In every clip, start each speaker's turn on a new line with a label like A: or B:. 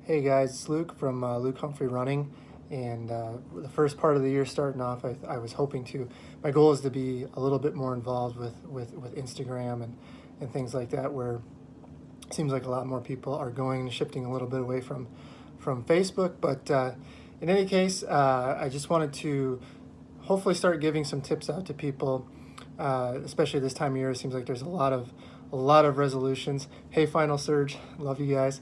A: Hey guys, it's Luke from Luke Humphrey Running, and the first part of the year starting off, I was hoping to. My goal is to be a little bit more involved with Instagram and things like that, where it seems like a lot more people are going and shifting a little bit away from Facebook. But in any case, I just wanted to hopefully start giving some tips out to people, especially this time of year. It seems like there's a lot of resolutions. Hey, Final Surge, love you guys.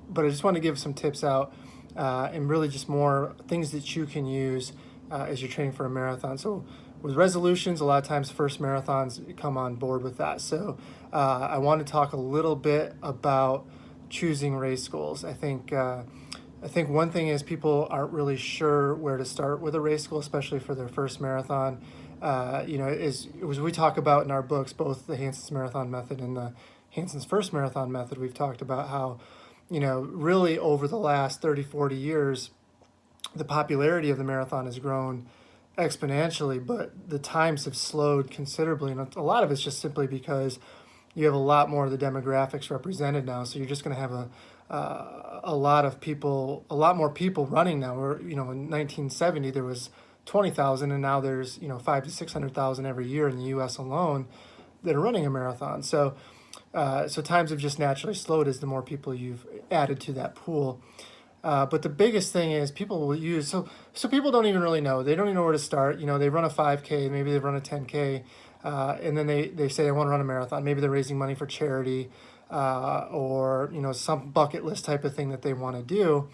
A: But I just want to give some tips out and really just more things that you can use as you're training for a marathon. So with resolutions, a lot of times first marathons come on board with that. So I want to talk a little bit about choosing race goals. I think one thing is people aren't really sure where to start with a race goal, especially for their first marathon. As we talk about in our books, both the Hanson's Marathon Method and the Hanson's First Marathon Method, we've talked about how, really over the last 30, 40 years, the popularity of the marathon has grown exponentially, but the times have slowed considerably. And a lot of it's just simply because you have a lot more of the demographics represented now. So you're just going to have a lot of people, a lot more people running now. Or in 1970 there was 20,000, and now there's 5 to 600,000 every year in the U.S. alone that are running a marathon. So times have just naturally slowed as the more people you've added to that pool. But the biggest thing is people will use, so people don't even really know. They don't even know where to start. They run a 5K, maybe they run a 10K, and then they say they want to run a marathon. Maybe they're raising money for charity, or some bucket list type of thing that they want to do.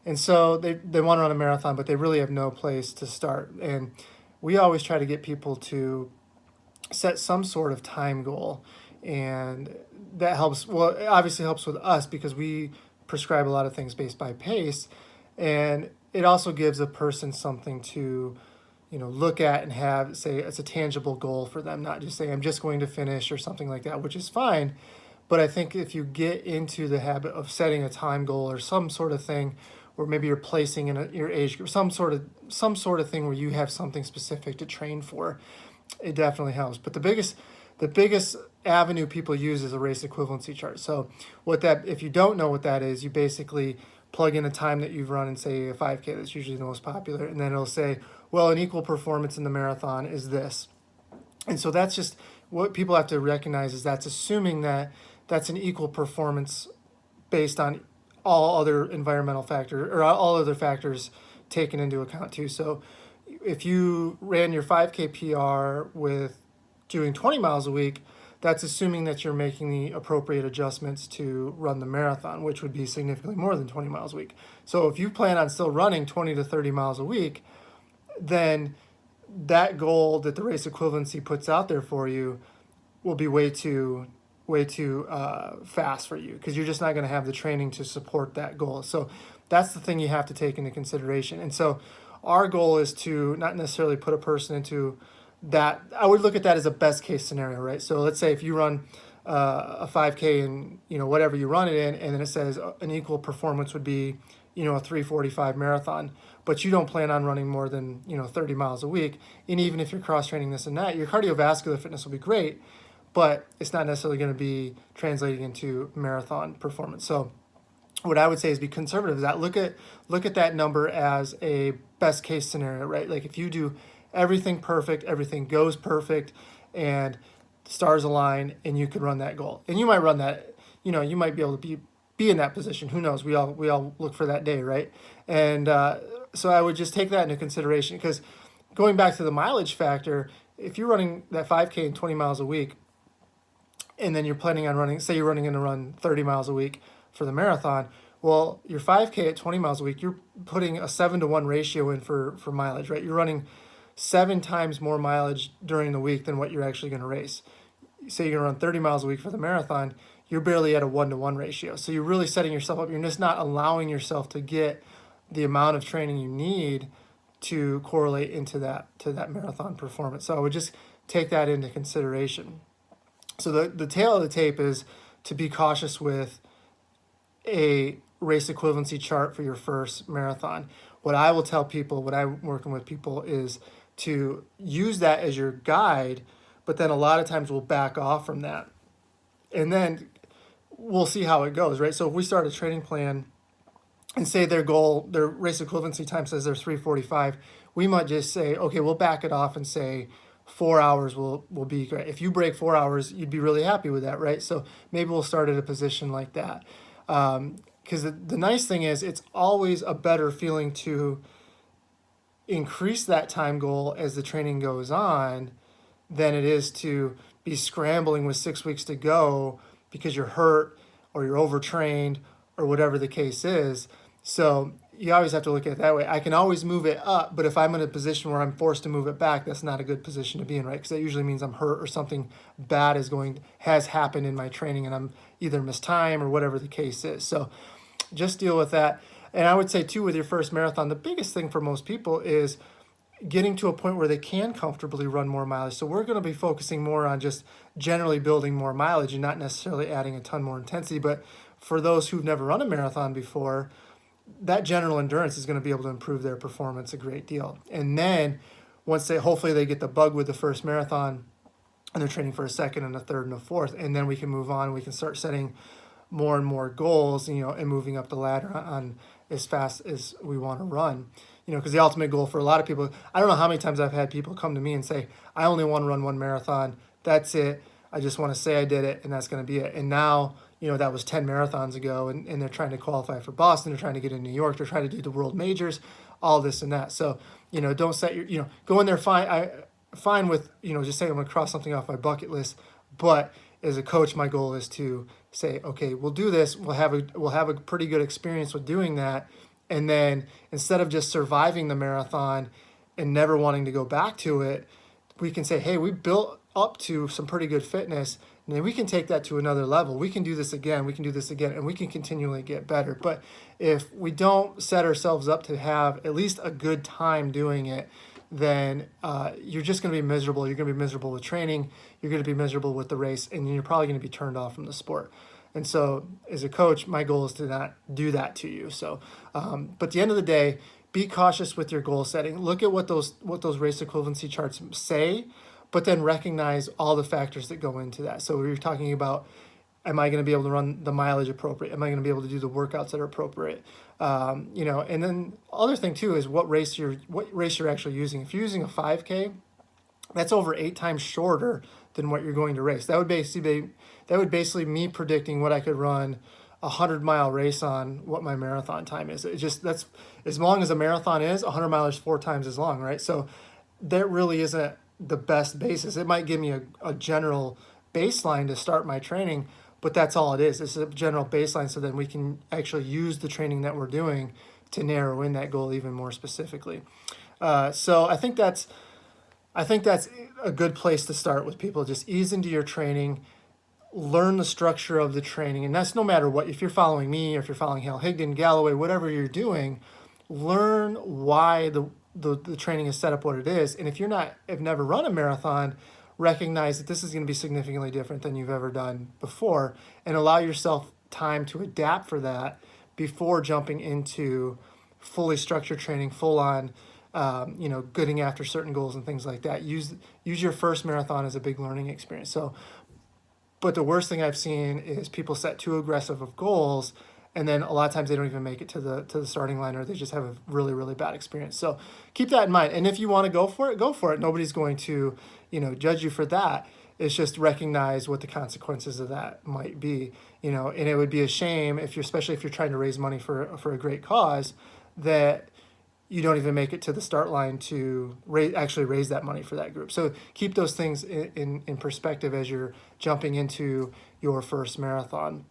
A: And so they want to run a marathon, but they really have no place to start. And we always try to get people to set some sort of time goal. And that helps, well, it obviously helps with us because we prescribe a lot of things based by pace. And it also gives a person something to, look at and have, say, it's a tangible goal for them, not just say, I'm just going to finish or something like that, which is fine. But I think if you get into the habit of setting a time goal or some sort of thing, or maybe you're placing in your age group, some sort of thing where you have something specific to train for, it definitely helps. But the biggest avenue people use is a race equivalency chart. So if you don't know what that is, you basically plug in a time that you've run and say a 5K, that's usually the most popular, and then it'll say, well, an equal performance in the marathon is this. And so that's just what people have to recognize, is that's assuming that that's an equal performance based on all other environmental factors or all other factors taken into account too. So if you ran your 5K PR with doing 20 miles a week, that's assuming that you're making the appropriate adjustments to run the marathon, which would be significantly more than 20 miles a week. So if you plan on still running 20 to 30 miles a week, then that goal that the race equivalency puts out there for you will be way too fast for you, because you're just not going to have the training to support that goal. So that's the thing you have to take into consideration. And so our goal is to not necessarily put a person into that. I would look at that as a best case scenario, right? So let's say if you run a 5K and whatever you run it in, and then it says an equal performance would be a 3:45 marathon, but you don't plan on running more than 30 miles a week. And even if you're cross training this and that, your cardiovascular fitness will be great, but it's not necessarily going to be translating into marathon performance. So what I would say is be conservative. Is that look at that number as a best case scenario, right? Like if you do everything perfect, everything goes perfect, and stars align, and you could run that goal. And you might run that, you might be able to be in that position. Who knows? We all look for that day, right? And so I would just take that into consideration, because going back to the mileage factor, if you're running that 5K and 20 miles a week, and then you're planning on running, say you're running in to run 30 miles a week for the marathon, well, your 5K at 20 miles a week, you're putting a 7-to-1 ratio in for mileage, right? You're running 7 times more mileage during the week than what you're actually going to race. Say you're going to run 30 miles a week for the marathon, you're barely at a 1-to-1 ratio. So you're really setting yourself up. You're just not allowing yourself to get the amount of training you need to correlate into that marathon performance. So I would just take that into consideration. So the tail of the tape is to be cautious with a race equivalency chart for your first marathon. What I will tell people, what I'm working with people, is to use that as your guide, but then a lot of times we'll back off from that. And then we'll see how it goes, right? So if we start a training plan and say their race equivalency time says they're 3:45, we might just say, okay, we'll back it off and say 4 hours will be great. If you break 4 hours, you'd be really happy with that, right? So maybe we'll start at a position like that. Because the nice thing is, it's always a better feeling to increase that time goal as the training goes on than it is to be scrambling with 6 weeks to go because you're hurt or you're overtrained or whatever the case is. So you always have to look at it that way. I can always move it up, but if I'm in a position where I'm forced to move it back, that's not a good position to be in, right? Because that usually means I'm hurt or something bad has happened in my training, and I'm either missed time or whatever the case is. So just deal with that. And I would say too, with your first marathon, the biggest thing for most people is getting to a point where they can comfortably run more mileage. So we're going to be focusing more on just generally building more mileage and not necessarily adding a ton more intensity. But for those who've never run a marathon before, that general endurance is going to be able to improve their performance a great deal. And then once hopefully they get the bug with the first marathon and they're training for a second and a third and a fourth, and then we can move on. We can start setting more and more goals, and moving up the ladder on as fast as we want to run. Because the ultimate goal for a lot of people, I don't know how many times I've had people come to me and say, I only want to run one marathon. That's it. I just want to say I did it, and that's going to be it. And now, that was 10 marathons ago, and they're trying to qualify for Boston. They're trying to get in New York. They're trying to do the world majors, all this and that. So, don't set go in there fine with, just saying I'm going to cross something off my bucket list. But as a coach, my goal is to say, okay, we'll do this. We'll have a pretty good experience with doing that. And then instead of just surviving the marathon and never wanting to go back to it, we can say, hey, we built up to some pretty good fitness, and then we can take that to another level. We can do this again, and we can continually get better. But if we don't set ourselves up to have at least a good time doing it, then you're just going to be miserable. You're going to be miserable with training. You're going to be miserable with the race, and you're probably going to be turned off from the sport. And so as a coach, my goal is to not do that to you. So, but at the end of the day, be cautious with your goal setting. Look at what those race equivalency charts say, but then recognize all the factors that go into that. So you're talking about, am I going to be able to run the mileage appropriate? Am I going to be able to do the workouts that are appropriate? And then other thing too is what race you're actually using. If you're using a 5K, that's over 8 times shorter than what you're going to race. That would basically me predicting what I could run a 100-mile race on, what my marathon time is. That's as long as a marathon is, 100 miles 4 times as long, right? So that really isn't the best basis. It might give me a general baseline to start my training, but that's all it is. It's a general baseline, so then we can actually use the training that we're doing to narrow in that goal even more specifically. So I think that's a good place to start with people. Just ease into your training, learn the structure of the training. And that's no matter what. If you're following me, or if you're following Hal Higdon, Galloway, whatever you're doing, learn why the training is set up what it is. And if have never run a marathon, recognize that this is going to be significantly different than you've ever done before, and allow yourself time to adapt for that before jumping into fully structured training, full on, getting after certain goals and things like that. Use your first marathon as a big learning experience. So, but the worst thing I've seen is people set too aggressive of goals, and then a lot of times they don't even make it to the starting line, or they just have a really, really bad experience. So keep that in mind. And if you want to go for it, go for it. Nobody's going to, judge you for that. It's just recognize what the consequences of that might be, and it would be a shame especially if you're trying to raise money for a great cause, that you don't even make it to the start line to actually raise that money for that group. So keep those things in perspective as you're jumping into your first marathon.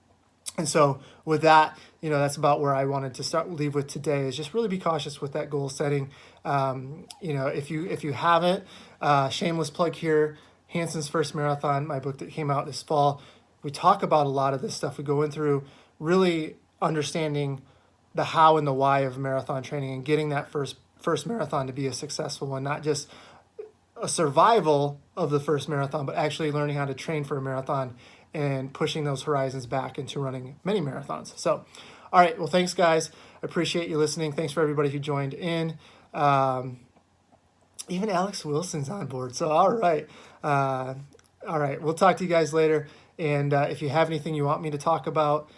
A: And so with that, that's about where I wanted to leave with today, is just really be cautious with that goal setting. If you haven't, shameless plug here, Hanson's First Marathon, my book that came out this fall, we talk about a lot of this stuff. We go in through really understanding the how and the why of marathon training, and getting that first marathon to be a successful one, not just a survival of the first marathon, but actually learning how to train for a marathon and pushing those horizons back into running many marathons. So, all right, well, thanks, guys. I appreciate you listening. Thanks for everybody who joined in. Even Alex Wilson's on board. So, all right. We'll talk to you guys later. And if you have anything you want me to talk about,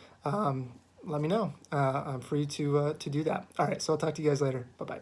A: let me know. I'm free to do that. All right, so I'll talk to you guys later. Bye bye.